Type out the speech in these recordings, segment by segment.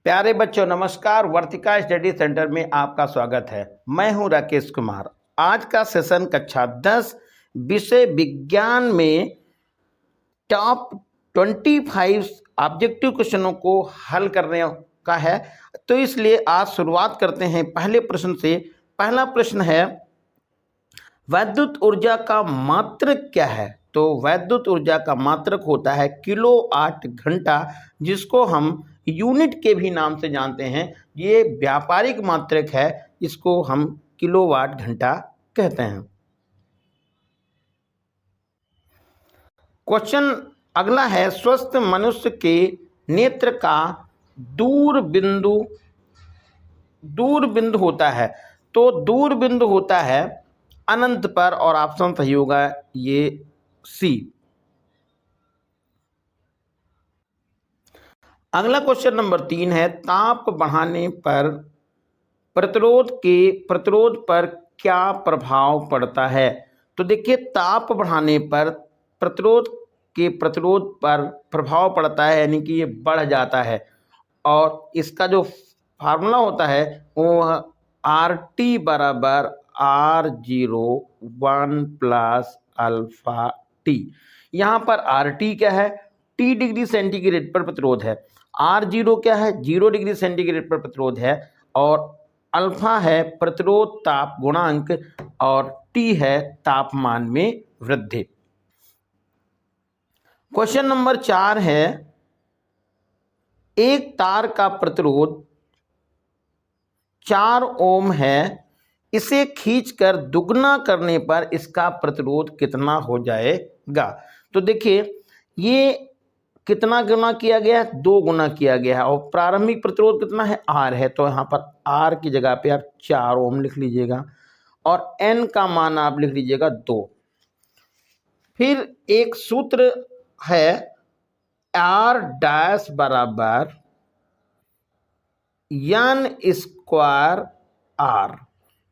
प्यारे बच्चों नमस्कार। वर्तिका स्टडी सेंटर में आपका स्वागत है। मैं हूं राकेश कुमार। आज का सेशन कक्षा 10 विषय विज्ञान में टॉप 25 ऑब्जेक्टिव क्वेश्चनों को हल करने का है। तो इसलिए आज शुरुआत करते हैं पहले प्रश्न से। पहला प्रश्न है, वैद्युत ऊर्जा का मात्रक क्या है? तो वैद्युत ऊर्जा का मात्रक होता है किलोवाट घंटा, जिसको हम यूनिट के भी नाम से जानते हैं। ये व्यापारिक मात्रक है, इसको हम किलोवाट घंटा कहते हैं। क्वेश्चन अगला है, स्वस्थ मनुष्य के नेत्र का दूर बिंदु होता है। तो दूर बिंदु होता है अनंत पर, और ऑप्शन सही होगा ये सी। अगला क्वेश्चन नंबर 3 है, ताप बढ़ाने पर प्रतिरोध पर क्या प्रभाव पड़ता है? तो देखिए, ताप बढ़ाने पर प्रतिरोध पर प्रभाव पड़ता है, यानी कि ये बढ़ जाता है। और इसका जो फार्मूला होता है वो RT बराबर R01 प्लस अल्फा टी। यहाँ पर RT क्या है? T डिग्री सेंटीग्रेड पर प्रतिरोध है। R0 क्या है? 0 डिग्री सेंटीग्रेड पर प्रतिरोध है। और अल्फा है प्रतिरोध ताप गुणांक, और T है तापमान में वृद्धि। क्वेश्चन नंबर 4 है, एक तार का प्रतिरोध 4 ओम है, इसे खींचकर दुगना करने पर इसका प्रतिरोध कितना हो जाएगा? तो देखिए, ये कितना गुना किया गया है? 2 गुना किया गया है। और प्रारंभिक प्रतिरोध कितना है? R है। तो यहाँ पर R की जगह पे आप 4 ओम लिख लीजिएगा, और N का मान आप लिख लीजिएगा 2। फिर एक सूत्र है R डैश बराबर N स्क्वायर R।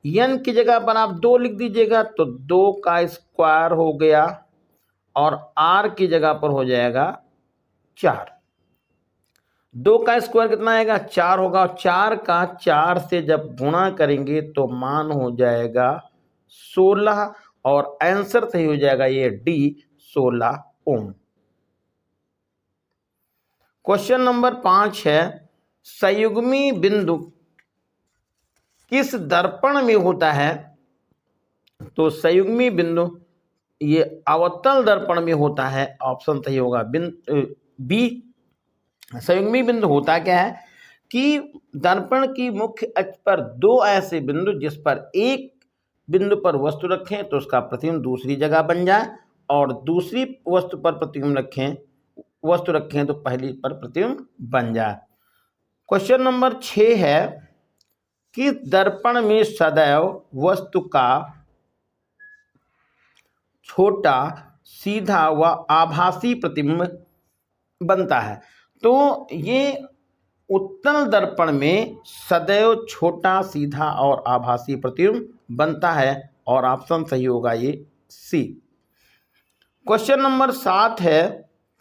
N की जगह पर आप 2 लिख दीजिएगा, तो 2 का स्क्वायर हो गया, और R की जगह पर हो जाएगा 4। 2 का स्क्वायर कितना आएगा? 4 होगा। 4 का 4 से जब गुणा करेंगे तो मान हो जाएगा 16, और आंसर सही हो जाएगा ये D 16 ओम। क्वेश्चन नंबर 5 है, संयुग्मी बिंदु किस दर्पण में होता है? तो संयुग्मी बिंदु ये अवतल दर्पण में होता है। ऑप्शन सही होगा बी। संयुग्मी बिंदु होता क्या है कि दर्पण की मुख्य अक्ष पर 2 ऐसे बिंदु, जिस पर एक बिंदु पर वस्तु रखें तो उसका प्रतिबिंब दूसरी जगह बन जाए, और दूसरी वस्तु पर प्रतिबिंब रखें तो पहली पर प्रतिबिंब बन जाए। क्वेश्चन नंबर 6 है, कि दर्पण में सदैव वस्तु का छोटा, सीधा व आभासी प्रतिबिंब बनता है। तो ये उत्तल दर्पण में सदैव छोटा, सीधा और आभासी प्रतिबिंब बनता है, और ऑप्शन सही होगा ये सी। क्वेश्चन नंबर 7 है,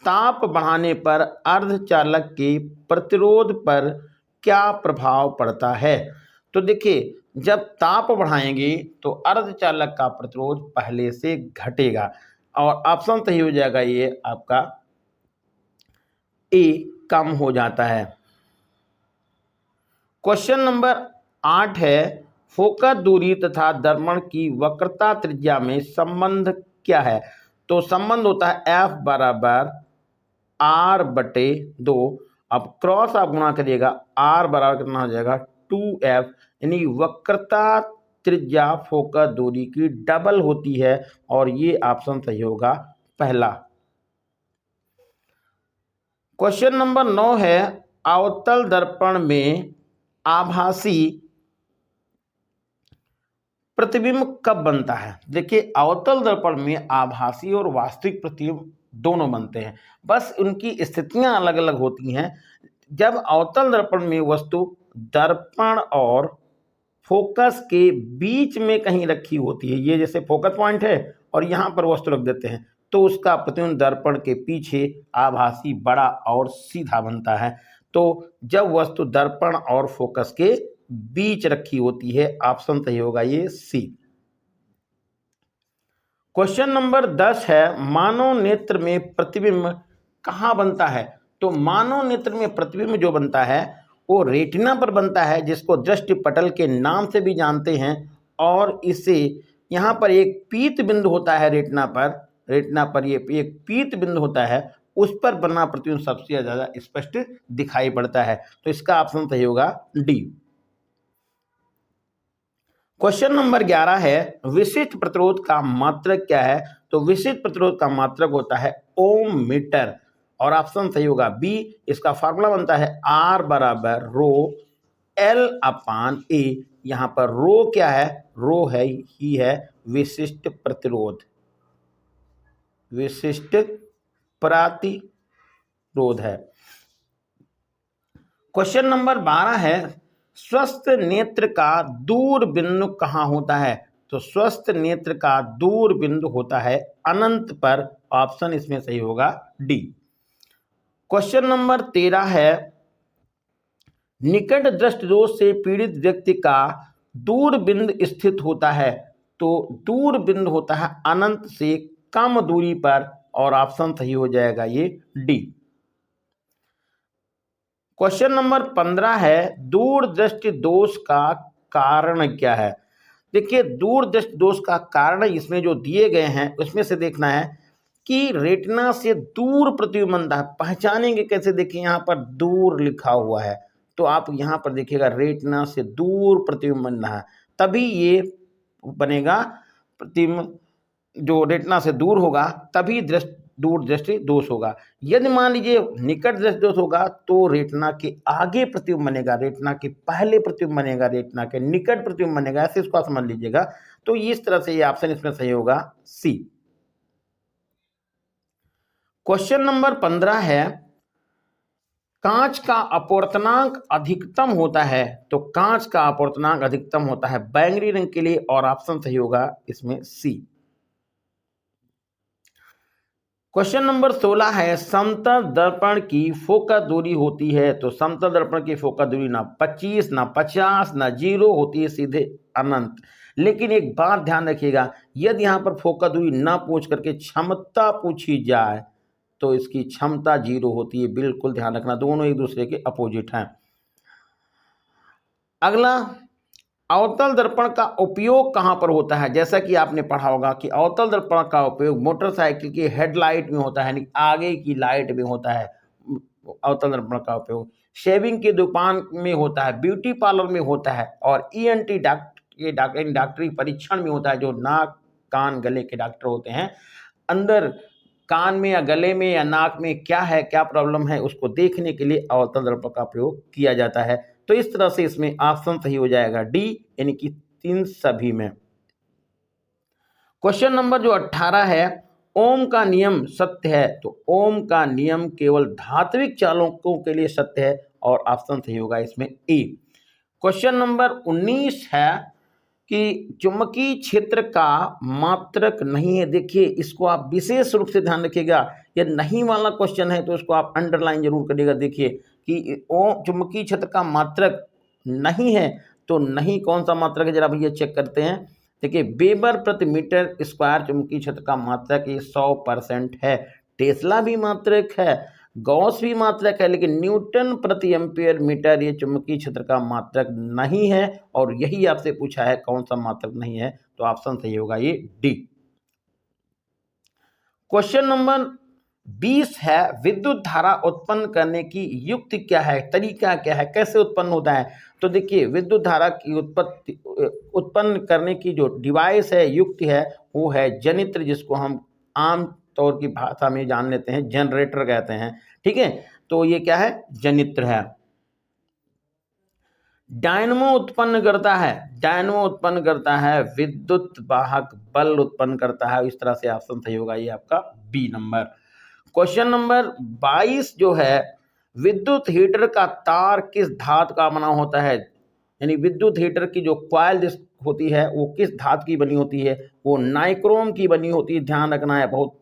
ताप बढ़ाने पर अर्धचालक के प्रतिरोध पर क्या प्रभाव पड़ता है? तो देखिए, जब ताप बढ़ाएंगे तो अर्धचालक का प्रतिरोध पहले से घटेगा, और ऑप्शन सही हो जाएगा ये आपका ए, कम हो जाता है। क्वेश्चन नंबर 8 है, फोकस दूरी तथा दर्पण की वक्रता त्रिज्या में संबंध क्या है? तो संबंध होता है F बराबर R/2। अब क्रॉस आप गुणा करिएगा, R बराबर कितना हो जाएगा? 2F, यानी वक्रता त्रिज्या फोकस दूरी की डबल होती है, और ये ऑप्शन सही होगा पहला। क्वेश्चन नंबर 9 है, अवतल दर्पण में आभासी प्रतिबिंब कब बनता है? देखिए, अवतल दर्पण में आभासी और वास्तविक प्रतिबिंब दोनों बनते हैं, बस उनकी स्थितियां अलग अलग होती हैं। जब अवतल दर्पण में वस्तु दर्पण और फोकस के बीच में कहीं रखी होती है, ये जैसे फोकस पॉइंट है और यहाँ पर वस्तु रख देते हैं, तो उसका प्रतिबिंब दर्पण के पीछे आभासी बड़ा और सीधा बनता है। तो जब वस्तु दर्पण और फोकस के बीच रखी होती है। ऑप्शन सही होगा ये सी। क्वेश्चन नंबर 10 है, मानव नेत्र में प्रतिबिंब कहाँ बनता है? तो मानव नेत्र में प्रतिबिंब जो बनता है वो रेटिना पर बनता है, जिसको दृष्टि पटल के नाम से भी जानते हैं। और इसे यहाँ पर एक पीत बिंदु होता है रेटिना पर ये एक पीत बिंदु होता है, उस पर बना प्रतिबिंब सबसे ज्यादा स्पष्ट दिखाई पड़ता है। तो इसका ऑप्शन सही होगा डी। क्वेश्चन नंबर 11 है, विशिष्ट प्रतिरोध का मात्रक क्या है? तो विशिष्ट प्रतिरोध का मात्रक होता है ओम मीटर, और ऑप्शन सही होगा बी। इसका फार्मूला बनता है R बराबर रो L अपान ए। यहाँ पर रो क्या है? रो है ही है विशिष्ट प्रतिरोध, विशिष्ट प्रतिरोध है। क्वेश्चन नंबर 12 है, स्वस्थ नेत्र का दूर बिंदु कहाँ होता है? तो स्वस्थ नेत्र का दूर बिंदु होता है अनंत पर। ऑप्शन इसमें सही होगा डी। क्वेश्चन नंबर 13 है, निकट दृष्टि दोष से पीड़ित व्यक्ति का दूर बिंदु स्थित होता है। तो दूर बिंदु होता है अनंत से कम दूरी पर, और ऑप्शन सही हो जाएगा ये डी। क्वेश्चन नंबर 15 है, दूर दृष्टि दोष का कारण क्या है? देखिए, दूर दृष्टि दोष का कारण इसमें जो दिए गए हैं उसमें से देखना है कि रेटिना से दूर प्रतिबिंब बनता है। पहचानेंगे कैसे? देखिए, यहाँ पर दूर लिखा हुआ है, तो आप यहाँ पर देखिएगा रेटिना से दूर प्रतिबिंब बन रहा है, तभी ये बनेगा प्रतिबिंब। जो रेटिना से दूर होगा तभी दूर दृष्टि दोष होगा। यदि मान लीजिए निकट दृष्टि दोष होगा तो रेटिना के आगे प्रतिबिंब बनेगा, रेटिना के पहले प्रतिबिंब बनेगा, रेटिना के निकट प्रतिबिंब बनेगा, ऐसे इसको आप समझ लीजिएगा। तो इस तरह से ये ऑप्शन इसमें सही होगा सी। क्वेश्चन नंबर 15 है, कांच का अपवर्तनांक अधिकतम होता है। तो कांच का अपवर्तनांक अधिकतम होता है बैंगनी रंग के लिए, और ऑप्शन सही होगा इसमें सी। क्वेश्चन नंबर 16 है, समतल दर्पण की फोकस दूरी होती है। तो समतल दर्पण की फोकस दूरी ना 25, ना 50, ना 0 होती है, सीधे अनंत। लेकिन एक बात ध्यान रखिएगा, यदि यहाँ पर फोकस दूरी ना पूछ करके क्षमता पूछी जाए तो इसकी क्षमता 0 होती है। बिल्कुल ध्यान रखना, दोनों एक दूसरे के अपोजिट हैं। अगला, अवतल दर्पण का उपयोग कहाँ पर होता है? जैसा कि आपने पढ़ा होगा कि अवतल दर्पण का उपयोग मोटरसाइकिल की हेडलाइट में होता है, यानी आगे की लाइट में होता है। अवतल दर्पण का उपयोग शेविंग की दुकान में होता है, ब्यूटी पार्लर में होता है, और ENT डॉक्टरी परीक्षण में होता है। जो नाक कान गले के डॉक्टर होते हैं, अंदर कान में या गले में या नाक में क्या है, क्या प्रॉब्लम है, उसको देखने के लिए अवतल दर्पण का प्रयोग किया जाता है। तो इस तरह से इसमें ऑप्शन सही हो जाएगा डी, यानी कि 3 सभी में। क्वेश्चन नंबर जो 18 है, ओम का नियम सत्य है। तो ओम का नियम केवल धात्विक चालकों के लिए सत्य है, और ऑप्शन सही होगा इसमें ए। क्वेश्चन नंबर 19 है कि चुंबकीय क्षेत्र का मात्रक नहीं है। देखिए, इसको आप विशेष रूप से ध्यान रखिएगा, ये नहीं वाला क्वेश्चन है तो इसको आप अंडरलाइन जरूर करिएगा। देखिए कि चुंबकीय क्षेत्र का मात्रक नहीं है, तो नहीं कौन सा मात्रक है, जरा भैया चेक करते हैं। देखिए, वेबर प्रति मीटर स्क्वायर चुंबकीय क्षेत्र का मात्रक ये 100% है। टेस्ला भी मात्रक है, गॉस भी मात्रक है, लेकिन न्यूटन प्रति एम्पियर मीटर ये चुंबकीय क्षेत्र का मात्रक नहीं है। और यही आपसे पूछा है कौन सा मात्रक नहीं है, तो ऑप्शन सही होगा ये डी। क्वेश्चन नंबर 20 है, विद्युत धारा उत्पन्न करने की युक्ति क्या है, तरीका क्या है, कैसे उत्पन्न होता है? तो देखिए, विद्युत धारा की उत्पन्न करने की जो डिवाइस है, युक्ति है, वो है जनित्र, जिसको हम आम तौर की भाषा में जान लेते हैं जनरेटर कहते हैं। ठीक है, तो ये क्या है, जनित्र है। डायनमो उत्पन्न करता है, डायनमो उत्पन्न करता है विद्युत वाहक बल उत्पन्न करता है। इस तरह से ऑप्शन सही होगा ये आपका बी नंबर। क्वेश्चन नंबर 22 जो है, विद्युत हीटर का तार किस धातु का बना होता है? यानी विद्युत हीटर की जो कॉइल होती है वो किस धातु की बनी होती है? वो नाइक्रोम की बनी होती है। ध्यान रखना है, बहुत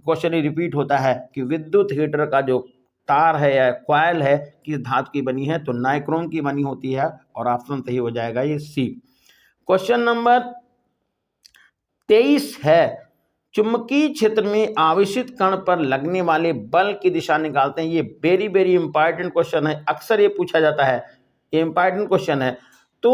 क्वेश्चन रिपीट होता है कि विद्युत हीटर का जो तार है या कॉइल है किस धातु की बनी है, तो नाइक्रोम की बनी होती है और ऑप्शन सही हो जाएगा ये सी। क्वेश्चन नंबर 23 है, चुंबकीय क्षेत्र में आवेशित कण पर लगने वाले बल की दिशा निकालते हैं। ये वेरी वेरी इंपॉर्टेंट क्वेश्चन है, अक्सर ये पूछा जाता है, ये इंपॉर्टेंट क्वेश्चन है। तो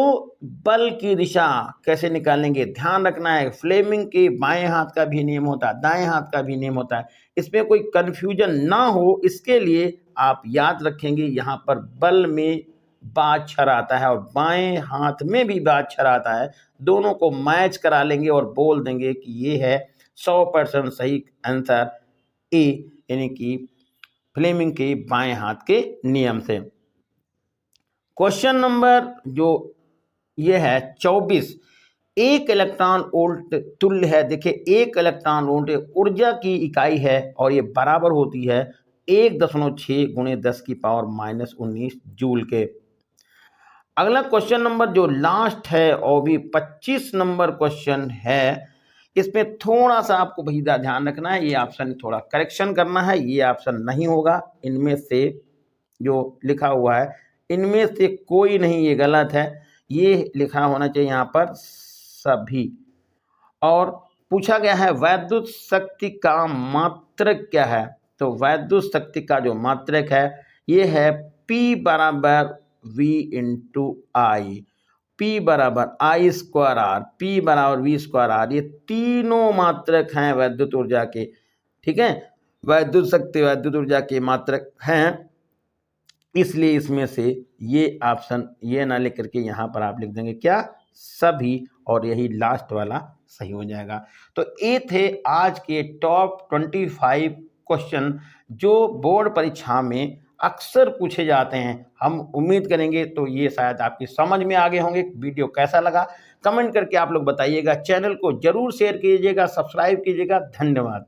बल की दिशा कैसे निकालेंगे, ध्यान रखना है, फ्लेमिंग के बाएं हाथ का भी नियम होता है, दाएं हाथ का भी नियम होता है, इसमें कोई कंफ्यूजन ना हो इसके लिए आप याद रखेंगे यहाँ पर बल में बाछर आता है और बाएं हाथ में भी बाछर आता है, दोनों को मैच करा लेंगे और बोल देंगे कि ये है 100% सही आंसर ए, यानी कि फ्लेमिंग के बाएं हाथ के नियम से। क्वेश्चन नंबर जो ये है 24, एक इलेक्ट्रॉन वोल्ट तुल्य है। देखिए एक इलेक्ट्रॉन वोल्ट ऊर्जा की इकाई है और ये बराबर होती है 1.6 × 10⁻⁻19 जूल के। अगला क्वेश्चन नंबर जो लास्ट है और भी 25 नंबर क्वेश्चन है, इसमें थोड़ा सा आपको भैया ध्यान रखना है, ये ऑप्शन थोड़ा करेक्शन करना है, ये ऑप्शन नहीं होगा, इनमें से जो लिखा हुआ है इनमें से कोई नहीं, ये गलत है, ये लिखा होना चाहिए यहाँ पर सभी। और पूछा गया है वैद्युत शक्ति का मात्रक क्या है, तो वैद्युत शक्ति का जो मात्रक है ये है P = V × I, P = I²R, P = V²R, ये तीनों मात्रक हैं वैद्युत ऊर्जा के, ठीक है, वैद्युत शक्ति वैद्युत ऊर्जा के मात्रक हैं, इसलिए इसमें से ये ऑप्शन ये ना लिख करके यहाँ पर आप लिख देंगे क्या, सभी, और यही लास्ट वाला सही हो जाएगा। तो ये थे आज के टॉप 25 क्वेश्चन जो बोर्ड परीक्षा में अक्सर पूछे जाते हैं। हम उम्मीद करेंगे तो ये शायद आपकी समझ में आ गए होंगे। वीडियो कैसा लगा कमेंट करके आप लोग बताइएगा, चैनल को जरूर शेयर कीजिएगा, सब्सक्राइब कीजिएगा। धन्यवाद।